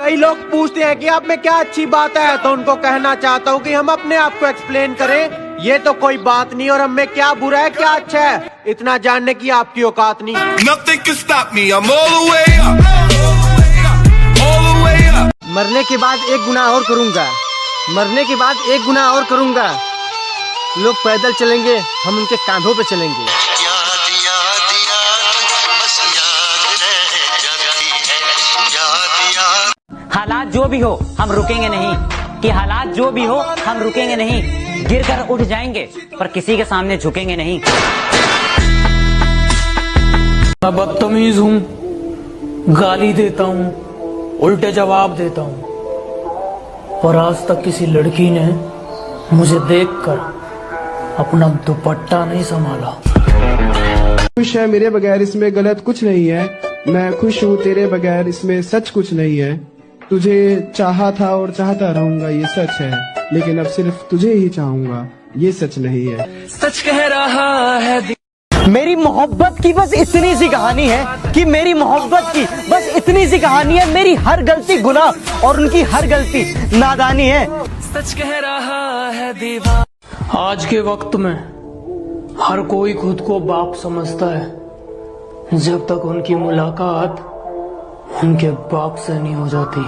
कई लोग पूछते हैं कि आप में क्या अच्छी बात है, तो उनको कहना चाहता हूँ कि हम अपने आप को एक्सप्लेन करें। ये तो कोई बात नहीं, और हम में क्या बुरा है क्या अच्छा है, इतना जानने की आपकी औकात नहीं। Nothing can stop me, I'm all the way up, all the way up। मरने के बाद एक गुनाह और करूंगा, मरने के बाद एक गुनाह और करूंगा। लोग पैदल चलेंगे, हम उनके कांधों पे चलेंगे। हालात जो भी हो हम रुकेंगे नहीं, कि हालात जो भी हो हम रुकेंगे नहीं। गिर कर उठ जाएंगे पर किसी के सामने झुकेंगे नहीं। मैं बदतमीज हूँ, गाली देता हूँ, उल्टे जवाब देता हूँ, पर आज तक किसी लड़की ने मुझे देखकर अपना दुपट्टा नहीं संभाला। खुश है मेरे बगैर, इसमें गलत कुछ नहीं है। मैं खुश हूँ तेरे बगैर, इसमें सच कुछ नहीं है। तुझे चाहा था और चाहता रहूंगा, ये सच है, लेकिन अब सिर्फ तुझे ही चाहूंगा, ये सच नहीं है। सच कह रहा है। मेरी मोहब्बत की बस इतनी सी कहानी है कि मेरी मोहब्बत की बस इतनी सी कहानी है। मेरी हर गलती गुनाह और उनकी हर गलती नादानी है। सच कह रहा है दीवार। आज के वक्त में हर कोई खुद को बाप समझता है जब तक उनकी मुलाकात उनके बाप से नहीं हो जाती।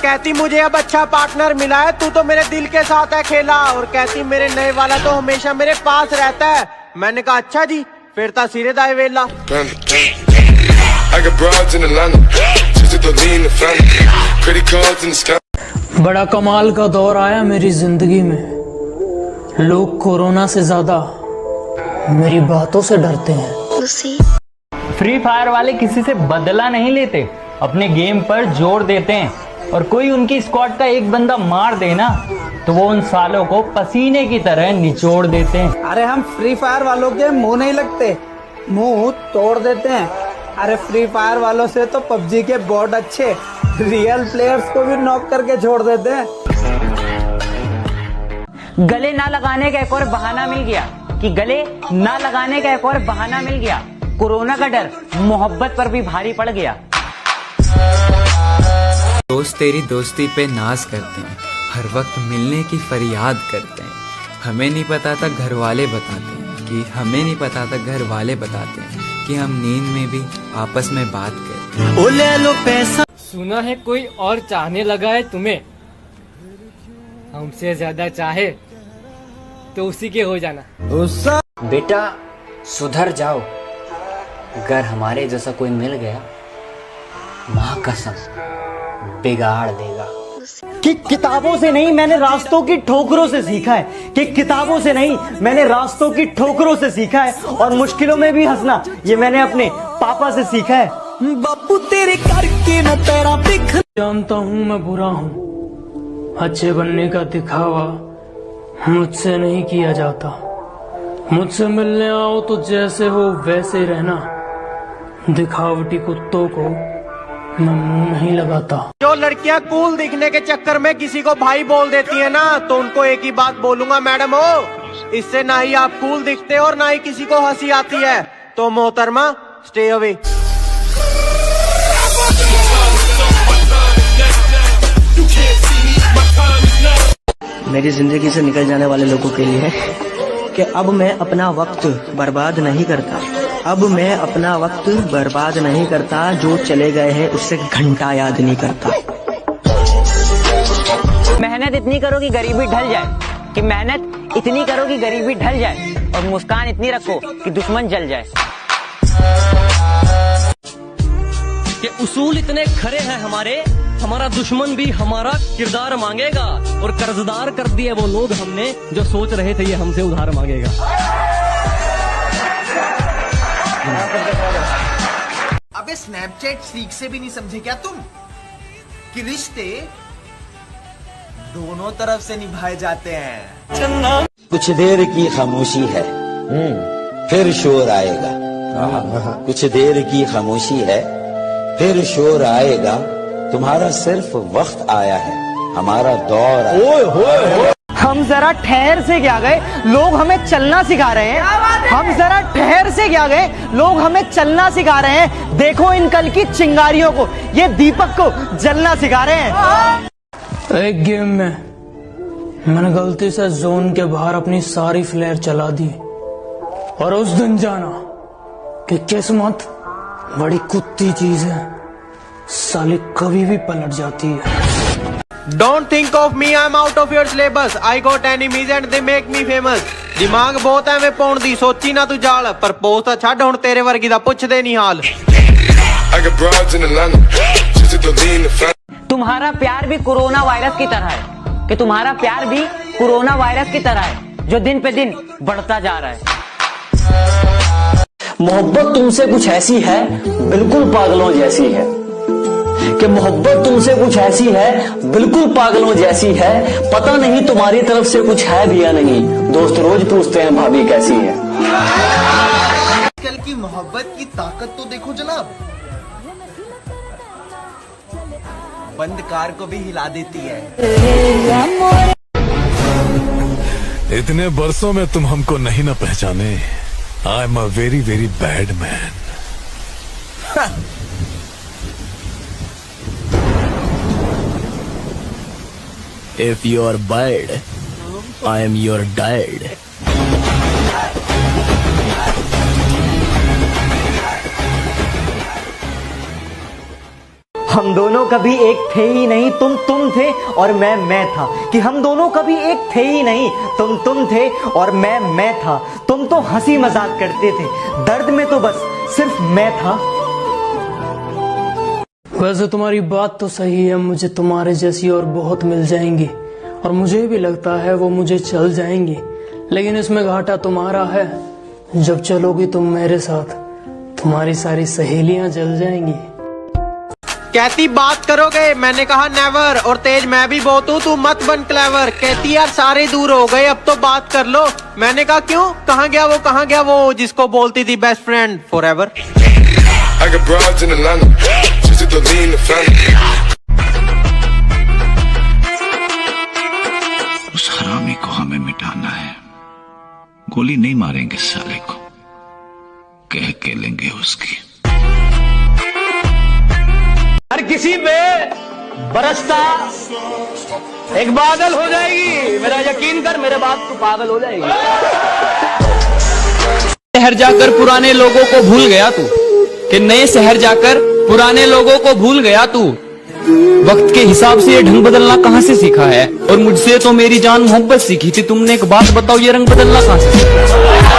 कहती मुझे अब अच्छा पार्टनर मिला है, तू तो मेरे दिल के साथ है खेला, और कहती मेरे नए वाला तो हमेशा मेरे पास रहता है। मैंने कहा अच्छा जी, फिर ता सिरे दाए वेला। बड़ा कमाल का दौर आया मेरी जिंदगी में। लोग कोरोना से ज्यादा मेरी बातों से डरते हैं। फ्री फायर वाले किसी से बदला नहीं लेते, अपने गेम पर जोर देते हैं, और कोई उनकी स्क्वाड का एक बंदा मार देना तो वो उन सालों को पसीने की तरह निचोड़ देते हैं। अरे हम फ्री फायर वालों के मुंह नहीं लगते, मुंह तोड़ देते हैं। अरे फ्री फायर वालों से तो पबजी के बॉट अच्छे, रियल प्लेयर्स को भी नॉक करके छोड़ देते हैं। गले ना लगाने का एक और बहाना मिल गया, कि गले ना लगाने का एक और बहाना मिल गया। कोरोना का डर मोहब्बत पर भी भारी पड़ गया। दोस्त तेरी दोस्ती पे नाज करते हैं, हर वक्त मिलने की फरियाद करते हैं। हमें नहीं पता था घर वाले बताते हैं, कि हमें नहीं पता था घर वाले बताते हैं कि हम नींद में भी आपस में बात करते हैं। ओ ले लो पैसा। सुना है कोई और चाहने लगा है तुम्हें, हमसे ज्यादा चाहे तो उसी के हो जाना। बेटा सुधर जाओ, अगर हमारे जैसा कोई मिल गया माँ कसम बिगाड़ देगा। कि किताबों से नहीं मैंने रास्तों की ठोकरों से सीखा है, कि किताबों से नहीं मैंने रास्तों की ठोकरों से सीखा है, और मुश्किलों में भी हंसना ये मैंने अपने पापा से सीखा है। बापू तेरे करके न तेरा दिख। जानता हूँ मैं बुरा हूँ, अच्छे बनने का दिखावा मुझसे नहीं किया जाता। मुझसे मिलने आओ तो जैसे हो वैसे रहना, दिखावटी कुत्तों को मैं मुंह नहीं लगाता। जो लड़कियां कूल दिखने के चक्कर में किसी को भाई बोल देती है ना, तो उनको एक ही बात बोलूंगा, मैडम हो, इससे ना ही आप कूल दिखते और ना ही किसी को हंसी आती है। तो मोहतरमा स्टे अवे। मेरी जिंदगी से निकल जाने वाले लोगों के लिए कि अब मैं अपना वक्त बर्बाद नहीं करता, अब मैं अपना वक्त बर्बाद नहीं करता, जो चले गए हैं उससे घंटा याद नहीं करता। मेहनत इतनी करो कि गरीबी ढल जाए, कि मेहनत इतनी करो कि गरीबी ढल जाए, और मुस्कान इतनी रखो कि दुश्मन जल जाए। कि उसूल इतने खरे हैं हमारे, हमारा दुश्मन भी हमारा किरदार मांगेगा, और कर्जदार कर दिए वो लोग हमने जो सोच रहे थे ये हमसे उधार मांगेगा। अबे स्नैपचैट सीख से भी नहीं समझे क्या तुम, कि रिश्ते दोनों तरफ से निभाए जाते हैं। कुछ देर की खामोशी है, फिर शोर आएगा। कुछ देर की खामोशी है, फिर शोर आएगा। तुम्हारा सिर्फ वक्त आया है, हमारा दौर आया। हम जरा ठहर से क्या गए, लोग हमें चलना सिखा रहे हैं। हम जरा ठहर से क्या गए, लोग हमें चलना सिखा रहे हैं। देखो इन कल की चिंगारियों को, ये दीपक को जलना सिखा रहे हैं। एक गेम में मैंने गलती से जोन के बाहर अपनी सारी फ्लेयर चला दी, और उस दिन जाना कि किस्मत बड़ी कुत्ती चीज है, साली कभी भी पलट जाती है। Don't think of me, I'm out of your syllabus. I got enemies and they make me famous. दिमाग बहुत ਐਵੇਂ ਪਾਉਣ ਦੀ ਸੋਚੀ ਨਾ ਤੂੰ ਜਾਲ, ਪਰ ਪੋਸਟ ਤਾਂ ਛੱਡ ਹੁਣ ਤੇਰੇ ਵਰਗੀ ਦਾ ਪੁੱਛਦੇ ਨਹੀਂ ਹਾਲ। तुम्हारा प्यार भी कोरोना वायरस की तरह है, कि तुम्हारा प्यार भी कोरोना वायरस की तरह है, जो दिन पे दिन बढ़ता जा रहा है। मोहब्बत तुमसे कुछ ऐसी है, बिल्कुल पागलों जैसी है, कि मोहब्बत तुमसे कुछ ऐसी है, बिल्कुल पागलों जैसी है। पता नहीं तुम्हारी तरफ से कुछ है भी या नहीं, दोस्त रोज पूछते हैं भाभी कैसी है। आजकल की मोहब्बत की ताकत तो देखो जनाब, बंद कार को भी हिला देती है। इतने बरसों में तुम हमको नहीं ना पहचाने। I am a very very bad man. If you are bad, I am your dad. हम दोनों कभी एक थे ही नहीं, तुम थे और मैं था। कि हम दोनों कभी एक थे ही नहीं, तुम थे और मैं था। तुम तो हंसी मजाक करते थे, दर्द में तो बस सिर्फ मैं था। वैसे तुम्हारी बात तो सही है, मुझे तुम्हारे जैसी और बहुत मिल जाएंगी, और मुझे भी लगता है वो मुझे चल जाएंगी, लेकिन इसमें घाटा तुम्हारा है। जब चलोगी तुम मेरे साथ, तुम्हारी सारी सहेलियां जल जाएंगी। कहती बात करोगे, मैंने कहा नेवर, और तेज मैं भी बहुत हूँ, तू मत बन क्लेवर। कहती यार सारे दूर हो गए, अब तो बात कर लो। मैंने कहा क्यों, कहाँ गया वो जिसको बोलती थी बेस्ट फ्रेंड फॉरएवर। उस हरामी को हमें मिटाना है, गोली नहीं मारेंगे साले को, कह के लेंगे उसकी। हर किसी पे बरसता एक बादल हो जाएगी, मेरा यकीन कर, मेरे बात तो पागल हो जाएगी। शहर जाकर पुराने लोगों को भूल गया तू, कि नए शहर जाकर पुराने लोगों को भूल गया तू। वक्त के हिसाब से ये ढंग बदलना कहाँ से सीखा है, और मुझसे तो मेरी जान मोहब्बत सीखी थी। तुमने एक बात बताओ, ये रंग बदलना कहाँ से सीखा है?